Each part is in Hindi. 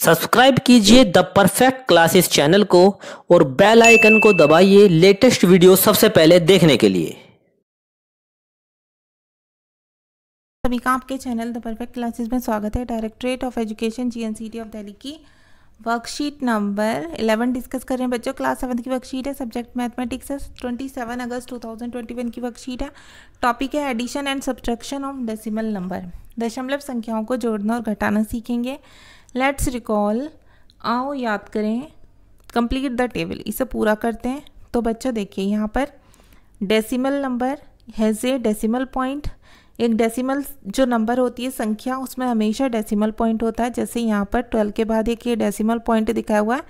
सब्सक्राइब कीजिए द परफेक्ट क्लासेस चैनल को और बेल आइकन को दबाइए लेटेस्ट वीडियो सबसे पहले देखने के लिए। सभी का आपके चैनल द परफेक्ट क्लासेस में स्वागत है। Directorate of education GNCT of Delhi की वर्कशीट नंबर 11 डिस्कस कर रहे हैं बच्चों। क्लास 7 की वर्कशीट है, सब्जेक्ट मैथमेटिक्स है, 27 अगस्त 2021 की वर्कशीट है। टॉपिक है addition and subtraction of decimal number. दशमलव संख्याओं को जोड़ना और घटाना सीखेंगे। लेट्स रिकॉल, आओ याद करें। कंप्लीट द टेबल, इसे पूरा करते हैं। तो बच्चों देखिए यहाँ पर decimal number has a decimal point. एक डेसिमल जो नंबर होती है संख्या, उसमें हमेशा डेसिमल पॉइंट होता है। जैसे यहाँ पर 12 के बाद एक ये डेसिमल पॉइंट दिखाया हुआ है,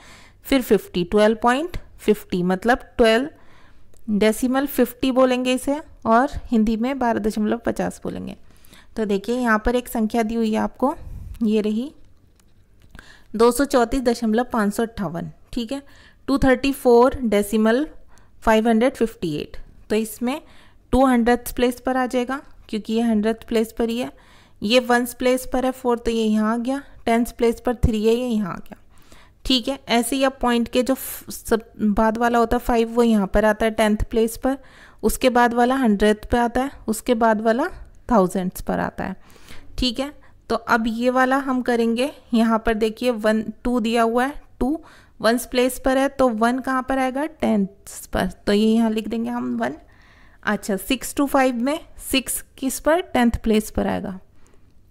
फिर 50, 12.50 मतलब 12 डेसिमल 50 बोलेंगे इसे, और हिंदी में 12.50 बोलेंगे। तो देखिए यहाँ पर एक संख्या दी हुई है आपको, ये रही 234.558, ठीक है। 234 डेसिमल 558, तो इसमें 200th प्लेस पर आ जाएगा क्योंकि ये 100th प्लेस पर ही है। ये 1st प्लेस पर है 4, तो ये यहाँ आ गया। 10th प्लेस पर 3 है, ये यहाँ आ गया, ठीक है। ऐसे ही अब पॉइंट के जो सब बाद वाला होता है 5, वो यहाँ पर आता है 10th प्लेस पर। उसके बाद वाला 100th पे आता है, उसके बाद वाला 1000th पर आता है, ठीक है। तो अब ये वाला हम करेंगे। यहाँ पर देखिए 1 2 दिया हुआ है, 2 1st प्लेस पर है, तो 1 कहाँ पर आएगा 10th पर, तो ये यहाँ लिख देंगे हम 1। अच्छा 6 to 5 में 6 किस पर 10th प्लेस पर आएगा,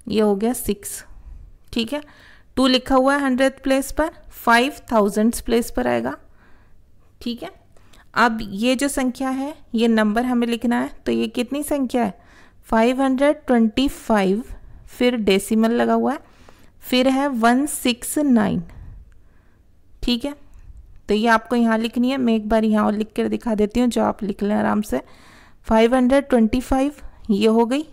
ये हो गया 6, ठीक है। 2 लिखा हुआ है 100th प्लेस पर, 5 1000th प्लेस पर आएगा, ठीक है। अब ये जो संख्या है ये नंबर हमें लिखना है, तो ये कितनी संख्या है 525, फिर डेसिमल लगा हुआ है, फिर है 169, ठीक है। तो ये आपको यहाँ लिखनी है। मैं एक बार यहाँ और लिख कर दिखा देती हूँ जो आप लिख लें आराम से। 525 ये हो गई,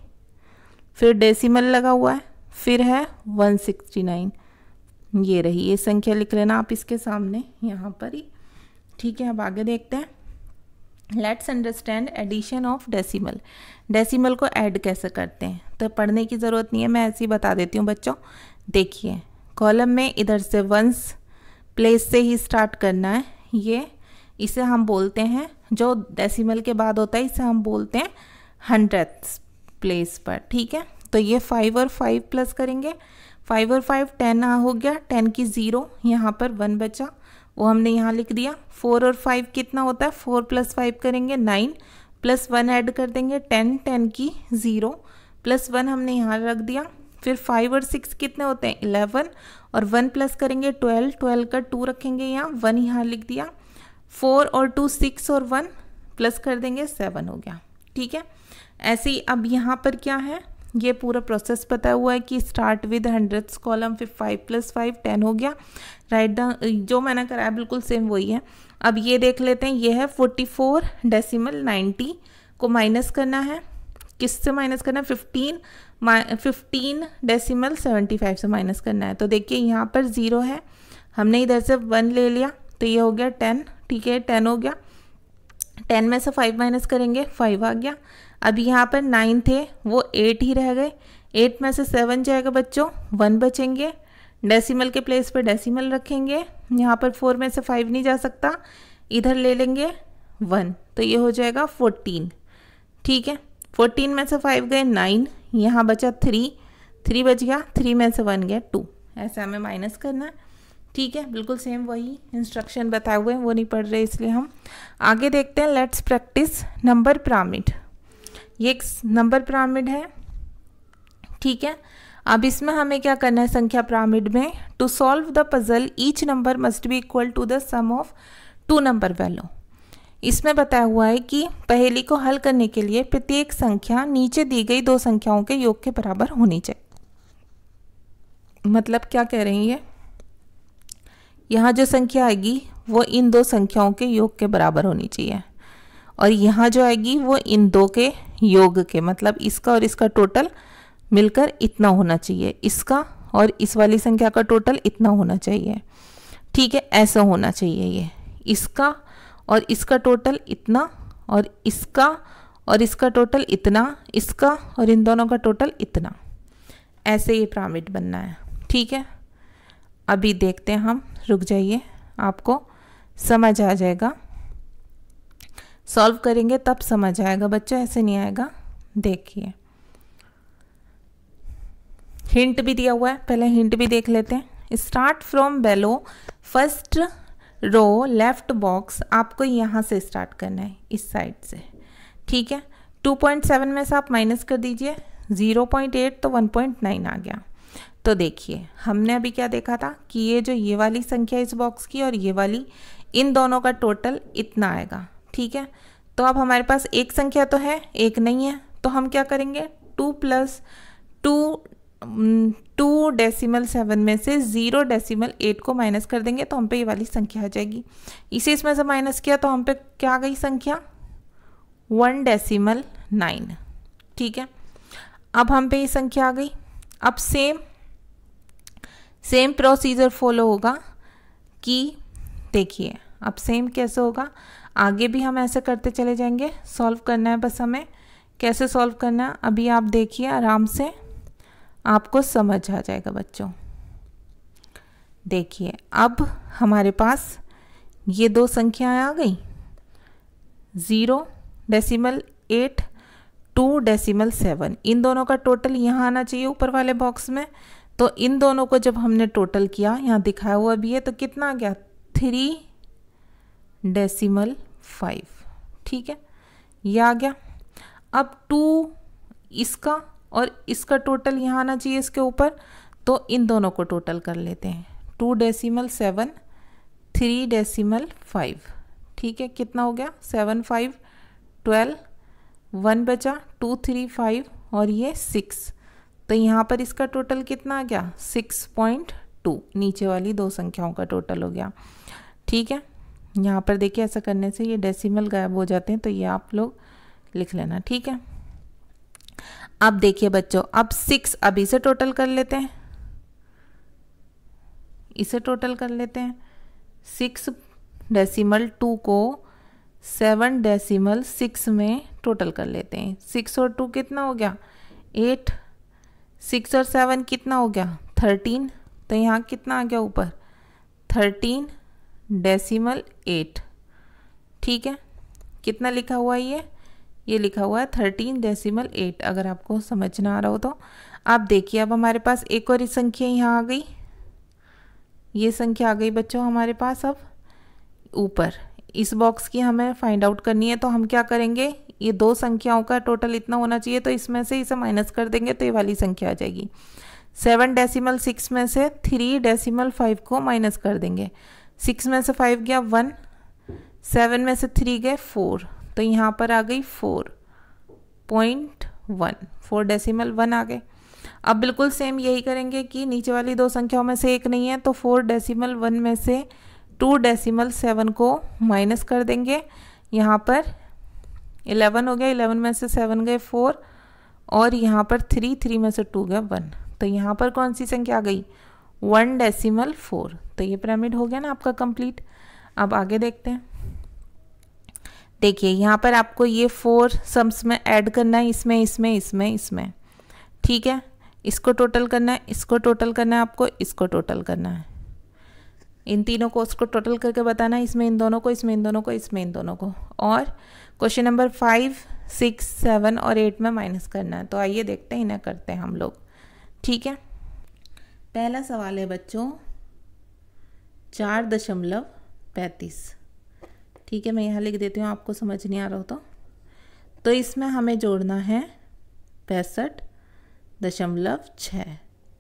फिर डेसिमल लगा हुआ है, फिर है 169, ये रही। ये संख्या लिख लेना आप इसके सामने यहाँ पर ही, ठीक है। अब आगे देखते हैं। Let's understand addition of decimal. Decimal को ऐड कैसे करते हैं, तो पढ़ने की ज़रूरत नहीं है, मैं ऐसे ही बता देती हूँ बच्चों। देखिए कॉलम में इधर से 1 प्लेस से ही स्टार्ट करना है। ये इसे हम बोलते हैं, जो डेसिमल के बाद होता है इसे हम बोलते हैं 100th प्लेस पर, ठीक है। तो ये 5 और 5 प्लस करेंगे, 5 और 5 10 हो गया, 10 की 0, यहाँ पर 1 बचा, वो हमने यहाँ लिख दिया। 4 और 5 कितना होता है, 4 + 5 करेंगे 9, प्लस 1 ऐड कर देंगे 10, 10 की 0, प्लस 1 हमने यहाँ रख दिया। फिर 5 और 6 कितने होते हैं 11, और 1 प्लस करेंगे 12, 12 का 2 रखेंगे यहाँ, 1 यहाँ लिख दिया। 4 और 2 6, और 1 प्लस कर देंगे 7 हो गया, ठीक है। ऐसे ही अब यहाँ पर क्या है, ये पूरा प्रोसेस पता हुआ है कि स्टार्ट विद 100th कॉलम, फिर 5 + 5 10 हो गया। राइट डाउन जो मैंने कराया बिल्कुल सेम वही है। अब ये देख लेते हैं, ये है 44 डेसिमल 90 को माइनस करना है। किससे माइनस करना है 15 डेसिमल 75 से माइनस करना है। तो देखिए यहाँ पर 0 है, हमने इधर से 1 ले लिया, तो ये हो गया 10, ठीक है। 10 हो गया, 10 में से 5 माइनस करेंगे 5 आ गया। अब यहाँ पर 9 थे, वो 8 ही रह गए। 8 में से 7 जाएगा बच्चों, 1 बचेंगे। डेसिमल के प्लेस पर डेसिमल रखेंगे, यहाँ पर 4 में से 5 नहीं जा सकता, इधर ले लेंगे 1, तो ये हो जाएगा 14, ठीक है। 14 में से 5 गए 9, यहाँ बचा 3 बच गया, 3 में से 1 गया 2, ऐसा हमें माइनस करना है, ठीक है। बिल्कुल सेम वही इंस्ट्रक्शन बताए हुए हैं, वो नहीं पढ़ रहे इसलिए हम आगे देखते हैं। Let's practice number pyramid. ये एक नंबर पिरामिड है, ठीक है। अब इसमें हमें क्या करना है संख्या पिरामिड में, to solve the puzzle each number must be equal to the sum of 2 number value. इसमें बताया हुआ है कि पहेली को हल करने के लिए प्रत्येक संख्या नीचे दी गई 2 संख्याओं के योग के बराबर होनी चाहिए। मतलब क्या कह रही है, यहाँ जो संख्या आएगी वो इन 2 संख्याओं के योग के बराबर होनी चाहिए, और यहाँ जो आएगी वो इन 2 के योग के, मतलब इसका और इसका टोटल मिलकर इतना होना चाहिए, इसका और इस वाली संख्या का टोटल इतना होना चाहिए, ठीक है। ऐसा होना चाहिए, ये इसका और इसका टोटल इतना, और इसका और इसका टोटल इतना, इसका और इन दोनों का टोटल इतना, ऐसे ये पिरामिड बनना है, ठीक है। अभी देखते हैं हम, रुक जाइए, आपको समझ आ जाएगा, सॉल्व करेंगे तब समझ आएगा बच्चों, ऐसे नहीं आएगा। देखिए हिंट भी दिया हुआ है, पहले हिंट भी देख लेते हैं। Start from below first row left box, आपको यहाँ से स्टार्ट करना है, इस साइड से, ठीक है। 2.7 में से आप माइनस कर दीजिए 0.8, तो 1.9 आ गया। तो देखिए हमने अभी क्या देखा था कि ये वाली संख्या इस बॉक्स की और ये वाली, इन दोनों का टोटल इतना आएगा, ठीक है। तो अब हमारे पास एक संख्या तो है, एक नहीं है, तो हम क्या करेंगे 2 + 2.7 में से 0.8 को माइनस कर देंगे, तो हम पे ये वाली संख्या आ जाएगी। इसे इसमें से माइनस किया तो हम पे क्या आ गई संख्या 1.9, ठीक है। अब हम पे ये संख्या आ गई। अब सेम प्रोसीजर फॉलो होगा कि देखिए अब सेम कैसे होगा, आगे भी हम ऐसे करते चले जाएंगे। सॉल्व करना है बस हमें, कैसे सॉल्व करना है अभी आप देखिए आराम से, आपको समझ आ जाएगा बच्चों। देखिए अब हमारे पास ये दो संख्याएं आ गई, 0.8, 2.7, इन दोनों का टोटल यहाँ आना चाहिए ऊपर वाले बॉक्स में। तो इन दोनों को जब हमने टोटल किया, यहाँ दिखाया हुआ भी है, तो कितना आ गया 3.5, ठीक है, ये आ गया। अब 2 इसका और इसका टोटल यहाँ आना चाहिए इसके ऊपर, तो इन दोनों को टोटल कर लेते हैं, 2.7, 3.5, ठीक है, कितना हो गया 7, 5, 12, 1 बचा, 2, 3, 5 और ये 6, तो यहाँ पर इसका टोटल कितना आ गया 6.2, नीचे वाली दो संख्याओं का टोटल हो गया, ठीक है। यहाँ पर देखिए ऐसा करने से ये डेसिमल गायब हो जाते हैं, तो ये आप लोग लिख लेना, ठीक है। अब देखिए बच्चों, अब 6, अब इसे टोटल कर लेते हैं, इसे टोटल कर लेते हैं। 6.2 को 7.6 में टोटल कर लेते हैं। 6 और 2 कितना हो गया 8, 6 और 7 कितना हो गया 13, तो यहाँ कितना आ गया ऊपर 13.8, ठीक है। कितना लिखा हुआ है ये लिखा हुआ है 13.8, अगर आपको समझ ना आ रहा हो तो। आप देखिए अब हमारे पास एक और संख्या यहाँ आ गई, ये संख्या आ गई बच्चों हमारे पास। अब ऊपर इस बॉक्स की हमें फाइंड आउट करनी है, तो हम क्या करेंगे, ये दो संख्याओं का टोटल इतना होना चाहिए, तो इसमें से इसे माइनस कर देंगे तो ये वाली संख्या आ जाएगी। 7.6 में से 3.5 को माइनस कर देंगे, 6 में से 5 गया 1, 7 में से 3 गए 4, तो यहाँ पर आ गई 4.1, 4.1 आ गए। अब बिल्कुल सेम यही करेंगे कि नीचे वाली दो संख्याओं में से एक नहीं है, तो 4.1 में से 2.7 को माइनस कर देंगे, यहाँ पर 11 हो गया, 11 में से 7 गए 4 और यहाँ पर 3 में से 2 गया 1, तो यहाँ पर कौन सी संख्या आ गई 1.4, तो ये पिरामिड हो गया ना आपका कंप्लीट। अब आगे देखते हैं। देखिए यहाँ पर आपको ये 4 सम्स में ऐड करना है, इसमें, ठीक है। इसको टोटल करना है, इसको टोटल करना है, आपको इसको टोटल करना है, इन तीनों को उसको टोटल करके बताना है, इसमें इन दोनों को, इसमें इन दोनों को, इसमें इन दोनों को, और क्वेश्चन नंबर 5, 6, 7 और 8 में माइनस करना है। तो आइए देखते हैं, इन्हें करते हैं हम लोग, ठीक है। पहला सवाल है बच्चों 4.35, ठीक है, मैं यहाँ लिख देती हूँ, आपको समझ नहीं आ रहा हो तो इसमें हमें जोड़ना है 65.6,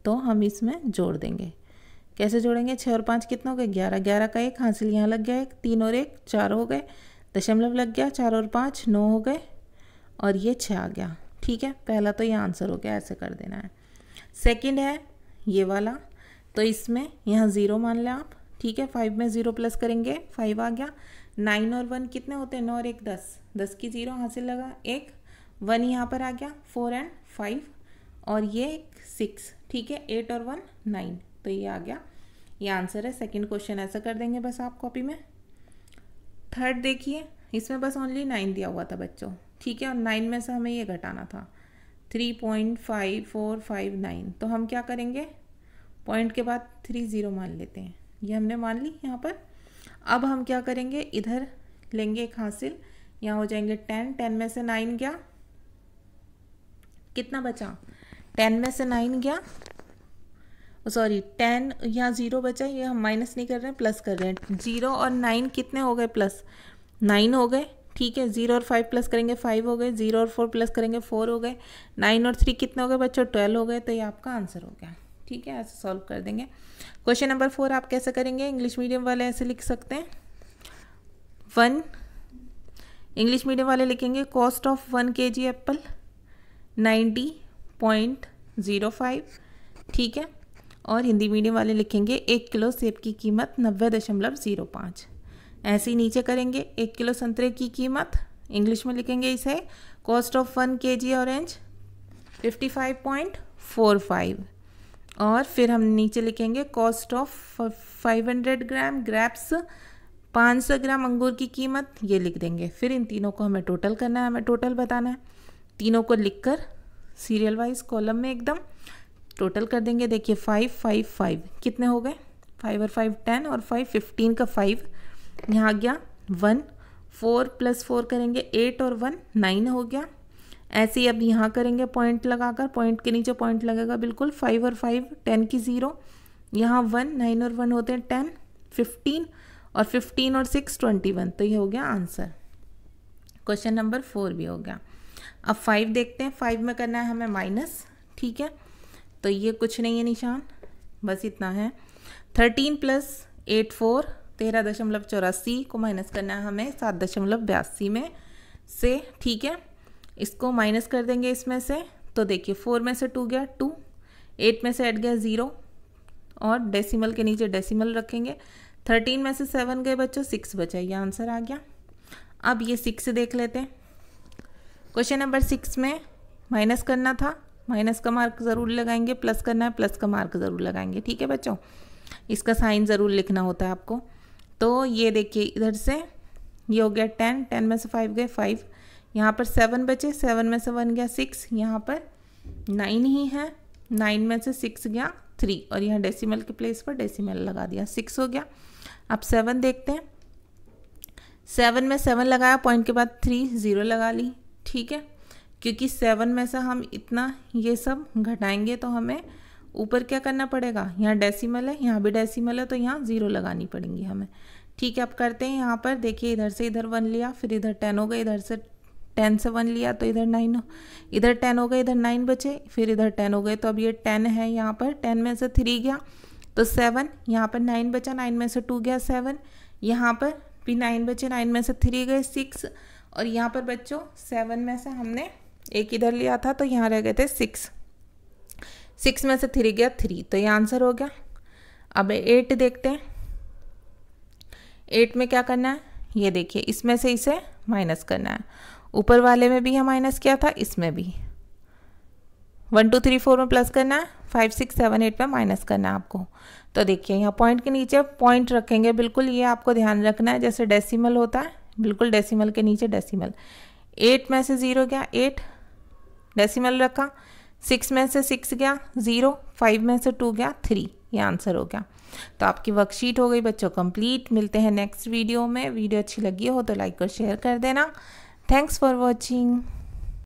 तो हम इसमें जोड़ देंगे। कैसे जोड़ेंगे, 6 और 5 कितना हो गए 11, 11 का 1 हासिल यहाँ लग गया, 1, 3 और 1 4 हो गए, दशमलव लग गया, 4 और 5 9 हो गए और ये 6 आ गया, ठीक है। पहला तो ये आंसर हो गया, ऐसे कर देना है। सेकंड है ये वाला, तो इसमें यहाँ 0 मान लें आप, ठीक है। 5 में 0 प्लस करेंगे 5 आ गया। 9 और 1 कितने होते हैं 9 और 1 10, 10 की 0 हासिल लगा 1, 1 यहाँ पर आ गया, 4 और 5 और ये 6, ठीक है। 8 और 1 9, तो ये आ गया, ये आंसर है। सेकंड क्वेश्चन ऐसा कर देंगे बस आप कॉपी में। थर्ड देखिए, इसमें बस ओनली 9 दिया हुआ था बच्चों, ठीक है, और 9 में से हमें ये घटाना था 3.5459, तो हम क्या करेंगे पॉइंट के बाद 3 0 मान लेते हैं, ये हमने मान ली यहाँ पर। अब हम क्या करेंगे, इधर लेंगे एक हासिल, यहाँ हो जाएंगे 10, 10 में से 9 गया, कितना बचा, 10 में से 9 गया, सॉरी 10 यहाँ 0 बचा, ये हम माइनस नहीं कर रहे हैं प्लस कर रहे हैं। 0 और 9 कितने हो गए, प्लस 9 हो गए, ठीक है। 0 और 5 प्लस करेंगे 5 हो गए, 0 और 4 प्लस करेंगे 4 हो गए, 9 और 3 कितने हो गए बच्चों, 12 हो गए। तो ये आपका आंसर हो गया, ठीक है। ऐसे सॉल्व कर देंगे। क्वेश्चन नंबर 4 आप कैसे करेंगे, इंग्लिश मीडियम वाले ऐसे लिख सकते हैं। 1 इंग्लिश मीडियम वाले लिखेंगे कॉस्ट ऑफ 1 kg एप्पल 90.05, ठीक है। और हिंदी मीडियम वाले लिखेंगे 1 किलो सेब की कीमत 90.05। ऐसे ही नीचे करेंगे 1 किलो संतरे की कीमत, इंग्लिश में लिखेंगे इसे कॉस्ट ऑफ 1 kg ऑरेंज 55.45। और फिर हम नीचे लिखेंगे कॉस्ट ऑफ 500 ग्राम ग्रेप्स 500 ग्राम अंगूर की कीमत, ये लिख देंगे। फिर इन तीनों को हमें टोटल करना है, हमें टोटल बताना है। तीनों को लिखकर सीरियल वाइज कॉलम में एकदम टोटल कर देंगे। देखिए 5 5 5 कितने हो गए, 5 और 5 10 और 5 15 का 5 यहाँ गया 1, 4 + 4 करेंगे 8 और 1 9 हो गया। ऐसे ही अब यहाँ करेंगे पॉइंट लगाकर, पॉइंट के नीचे पॉइंट लगेगा बिल्कुल। 5 और 5 10 की 0, यहाँ 1 9 और 1 होते हैं 10 15 और 15 और 6 21। तो ये हो गया आंसर। क्वेश्चन नंबर 4 भी हो गया। अब 5 देखते हैं, 5 में करना है हमें माइनस, ठीक है। तो ये कुछ नहीं है निशान, बस इतना है। 13 + 8 4 13.84 को माइनस करना है हमें 7.82 में से, ठीक है। इसको माइनस कर देंगे इसमें से, तो देखिए 4 में से 2 गया 2, 8 में से 8 गया 0 और डेसिमल के नीचे डेसिमल रखेंगे। 13 में से 7 गए बच्चों 6 बचा, ये आंसर आ गया। अब ये 6 देख लेते हैं। क्वेश्चन नंबर 6 में माइनस करना था, माइनस का मार्क ज़रूर लगाएंगे, प्लस करना है प्लस का मार्क ज़रूर लगाएंगे, ठीक है बच्चों। इसका साइन ज़रूर लिखना होता है आपको। तो ये देखिए इधर से ये हो गया 10, 10 में से 5 गए 5, यहाँ पर 7 बचे, 7 में से 1 गया 6, यहाँ पर 9 ही है, 9 में से 6 गया 3 और यहाँ डेसिमल के प्लेस पर डेसिमल लगा दिया, 6 हो गया। अब 7 देखते हैं, 7 में 7 लगाया, पॉइंट के बाद 3 0 लगा ली, ठीक है। क्योंकि 7 में से हम इतना ये सब घटाएंगे तो हमें ऊपर क्या करना पड़ेगा, यहाँ डेसिमल है यहाँ भी डेसिमल है, तो यहाँ 0 लगानी पड़ेंगी हमें, ठीक है। अब करते हैं यहाँ पर, देखिए इधर से इधर 1 लिया, फिर इधर 10 हो गए, इधर से 10 से 1 लिया तो इधर 9 हो, इधर 10 हो गए, इधर 9 बचे, फिर इधर 10 हो गए, तो अब ये 10 है यहाँ पर, 10 में से 3 गया तो 7, यहाँ पर 9 बचा, 9 में से 2 गया 7, यहाँ पर भी 9 बचे, 9 में से 3 गए 6 और यहाँ पर बच्चों 7 में से हमने एक इधर लिया था तो यहाँ रह गए थे 6, 6 में से 3 गया 3, तो ये आंसर हो गया। अब 8 देखते हैं, 8 में क्या करना है, ये देखिए इसमें से इसे माइनस करना है, ऊपर वाले में भी हम माइनस किया था, इसमें भी 1 2 3 4 में प्लस करना है, 5 6 7 8 में माइनस करना है आपको। तो देखिए यहाँ पॉइंट के नीचे पॉइंट रखेंगे, बिल्कुल ये आपको ध्यान रखना है, जैसे डेसिमल होता है बिल्कुल डेसिमल के नीचे डेसिमल। 8 में से 0 गया 8, डेसिमल रखा, 6 में से 6 गया 0, 5 में से 2 गया 3, ये आंसर हो गया। तो आपकी वर्कशीट हो गई बच्चों कंप्लीट। मिलते हैं नेक्स्ट वीडियो में। वीडियो अच्छी लगी हो तो लाइक और शेयर कर देना। Thanks for watching.